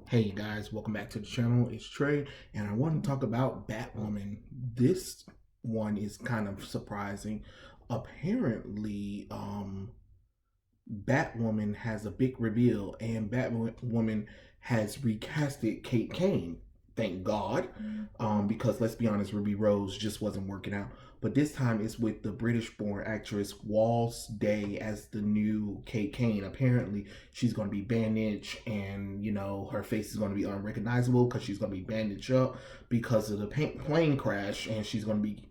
Hey guys, welcome back to the channel. It's Trey, and I want to talk about Batwoman. This one is kind of surprising. Apparently, Batwoman has a big reveal, and Batwoman has recasted Kate Kane. Thank God, because let's be honest, Ruby Rose just wasn't working out. But this time it's with the British-born actress Walls Day as the new Kate Kane. Apparently, she's going to be bandaged, and her face is going to be unrecognizable because she's going to be bandaged up because of the plane crash, and she's going to be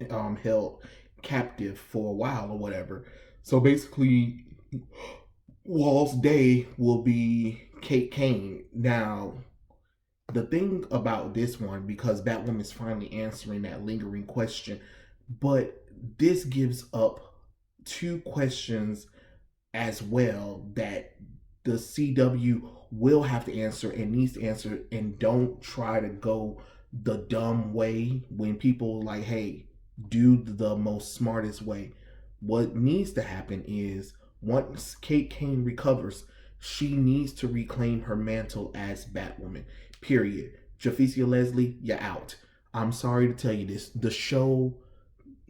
held captive for a while or whatever. So basically, Walls Day will be Kate Kane. Now, the thing about this one, because Batwoman is finally answering that lingering question, but this gives up two questions as well that the CW will have to answer and needs to answer, and don't try to go the dumb way when people like, hey, do the most smartest way. What needs to happen is once Kate Kane recovers, she needs to reclaim her mantle as Batwoman. Period. Javicia Leslie, you're out. I'm sorry to tell you this. The show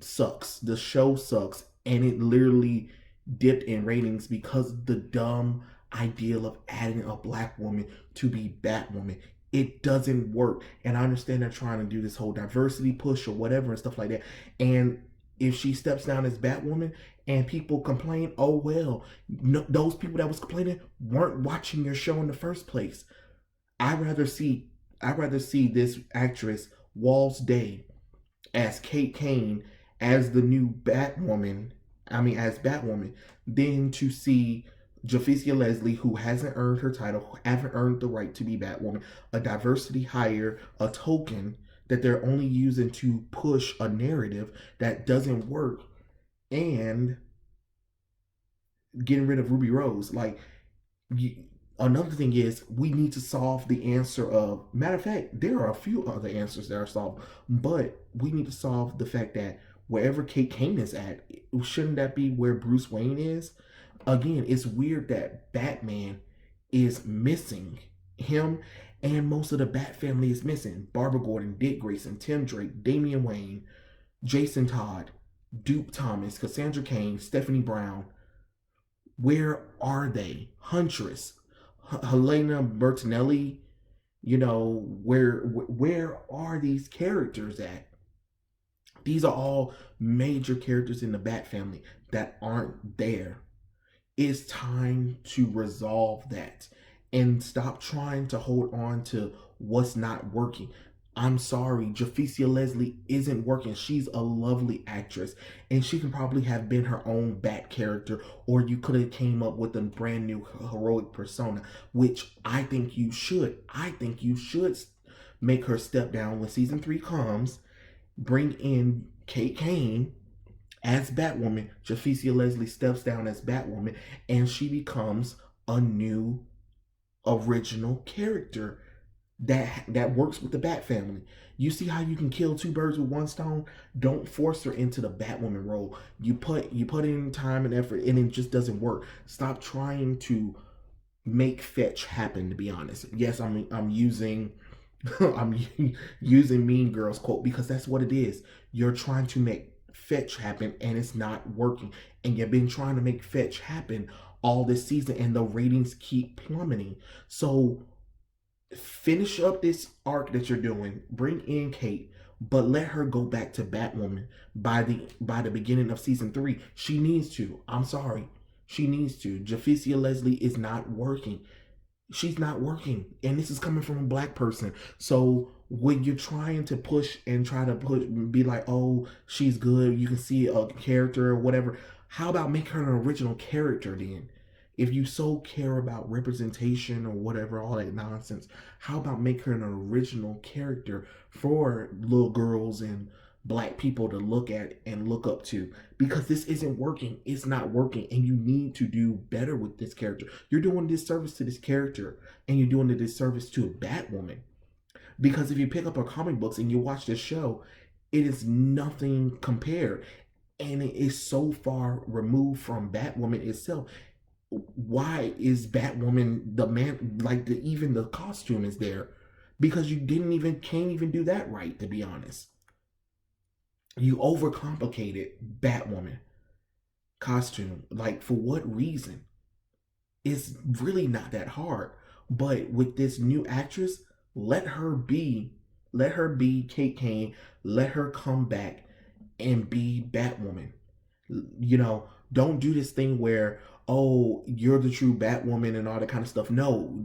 sucks. The show sucks. And it literally dipped in ratings because the dumb ideal of adding a black woman to be Batwoman. It doesn't work. And I understand they're trying to do this whole diversity push or whatever and stuff like that. And if she steps down as Batwoman and people complain, oh well, no, those people that was complaining weren't watching your show in the first place. I'd rather see this actress Walls Day as Kate Kane as the new Batwoman. I mean, as Batwoman, than to see Javicia Leslie, who hasn't earned her title, haven't earned the right to be Batwoman, a diversity hire, a token that they're only using to push a narrative that doesn't work, and getting rid of Ruby Rose. Like, another thing is we need to solve the answer of, matter of fact, there are a few other answers that are solved, but we need to solve the fact that wherever Kate Kane is at, shouldn't that be where Bruce Wayne is? Again, it's weird that Batman is missing him, and most of the Bat family is missing. Barbara Gordon, Dick Grayson, Tim Drake, Damian Wayne, Jason Todd, Duke Thomas, Cassandra Cain, Stephanie Brown. Where are they? Huntress, Helena Bertinelli, where are these characters at? These are all major characters in the Bat family that aren't there. It's time to resolve that and stop trying to hold on to what's not working. I'm sorry, Javicia Leslie isn't working. She's a lovely actress, and she can probably have been her own Bat character, or you could have came up with a brand new heroic persona, which I think you should. I think you should make her step down when season 3 comes. Bring in Kate Kane as Batwoman. Javicia Leslie steps down as Batwoman, and she becomes a new original character that works with the Bat family. You see how you can kill two birds with one stone? Don't force her into the Batwoman role. You put in time and effort, and it just doesn't work. Stop trying to make fetch happen. To be honest, yes, I'm using I'm using Mean Girls quote because that's what it is. You're trying to make fetch happen, and it's not working. And you've been trying to make fetch happen all this season, and the ratings keep plummeting. So finish up this arc that you're doing. Bring in Kate, but let her go back to Batwoman by the beginning of season 3. She needs to. I'm sorry. She needs to. Javicia Leslie is not working. She's not working. And this is coming from a black person. So when you're trying to push and try to be like, oh, she's good, you can see a character or whatever. How about make her an original character then? If you so care about representation or whatever, all that nonsense, how about make her an original character for little girls and black people to look at and look up to? Because this isn't working. It's not working, and you need to do better with this character. You're doing a disservice to this character, and you're doing a disservice to Batwoman. Because if you pick up her comic books and you watch this show, it is nothing compared. And it is so far removed from Batwoman itself. why is Batwoman the man? Like even the costume is there because you can't even do that right. To be honest, you overcomplicated Batwoman costume. Like for what reason? It's really not that hard. But with this new actress, let her be, let her be Kate Kane. Let her come back and be Batwoman. Don't do this thing where, oh, you're the true Batwoman and all that kind of stuff. No,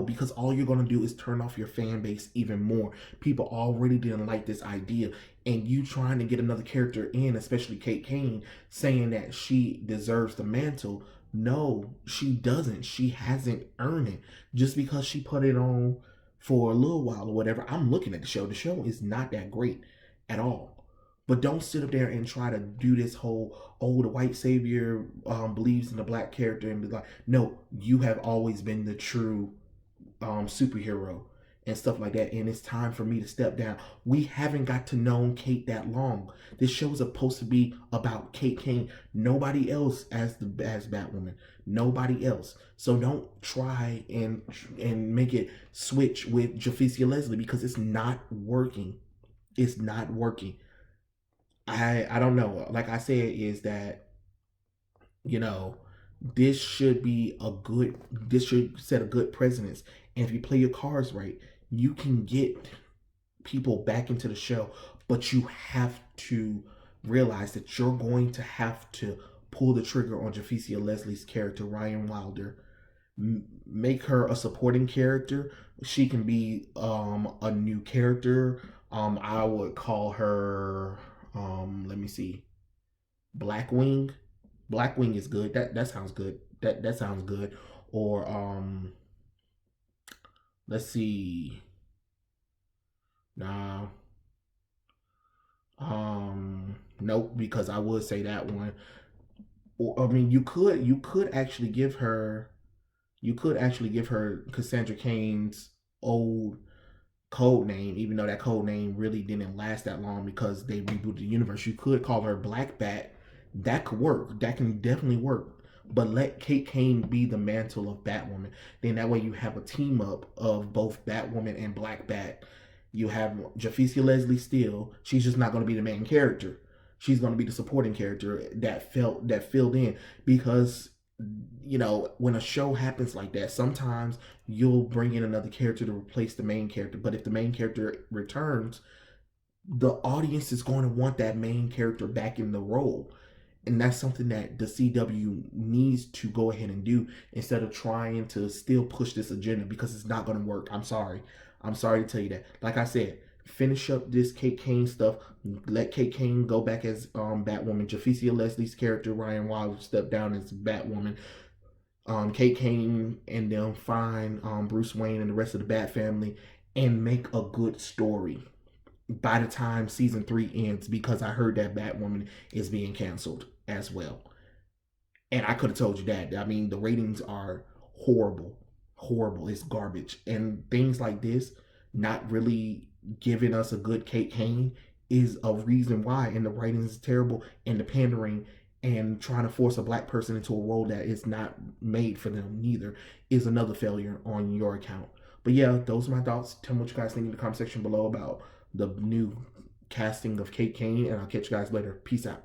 because all you're gonna do is turn off your fan base even more. People already didn't like this idea, and you trying to get another character in, especially Kate Kane, saying that she deserves the mantle. No, she doesn't. She hasn't earned it just because she put it on for a little while or whatever. I'm looking at the show. The show is not that great at all. But don't sit up there and try to do this whole, oh, the white savior believes in the black character and be like, no, you have always been the true superhero and stuff like that. And it's time for me to step down. We haven't got to know Kate that long. This show is supposed to be about Kate Kane. Nobody else as Batwoman. Nobody else. So don't try and make it switch with Javicia Leslie because it's not working. It's not working. I don't know. Like I said, is that you know this should be a good. This should set a good precedence. And if you play your cards right, you can get people back into the show. But you have to realize that you're going to have to pull the trigger on Javicia Leslie's character, Ryan Wilder. Make her a supporting character. She can be a new character. I would call her let me see, Blackwing. Blackwing is good. That sounds good. That sounds good. Or let's see. Nah. Nope, because I would say that one. Or I mean you could actually give her Cassandra Cain's old code name, even though that code name really didn't last that long because they rebooted the universe. You could call her Black Bat. That could work. That can definitely work. But let Kate Kane be the mantle of Batwoman. Then that way you have a team up of both Batwoman and Black Bat. You have Javicia Leslie still. She's just not going to be the main character. She's going to be the supporting character that filled in because when a show happens like that, sometimes you'll bring in another character to replace the main character. But if the main character returns, the audience is going to want that main character back in the role. And that's something that the CW needs to go ahead and do instead of trying to still push this agenda because it's not going to work. I'm sorry. I'm sorry to tell you that. Like I said, finish up this Kate Kane stuff. Let Kate Kane go back as Batwoman. Javicia Leslie's character, Ryan Wilder, step down as Batwoman. Kate Kane and them find Bruce Wayne and the rest of the Bat family and make a good story by the time season 3 ends, because I heard that Batwoman is being canceled as well. And I could have told you that. I mean, the ratings are horrible. Horrible. It's garbage. And things like this, not really giving us a good Kate Kane, is a reason why. And the writing is terrible, and the pandering and trying to force a black person into a role that is not made for them neither is another failure on your account. But yeah, those are my thoughts. Tell me what you guys think in the comment section below about the new casting of Kate Kane, and I'll catch you guys later. Peace out.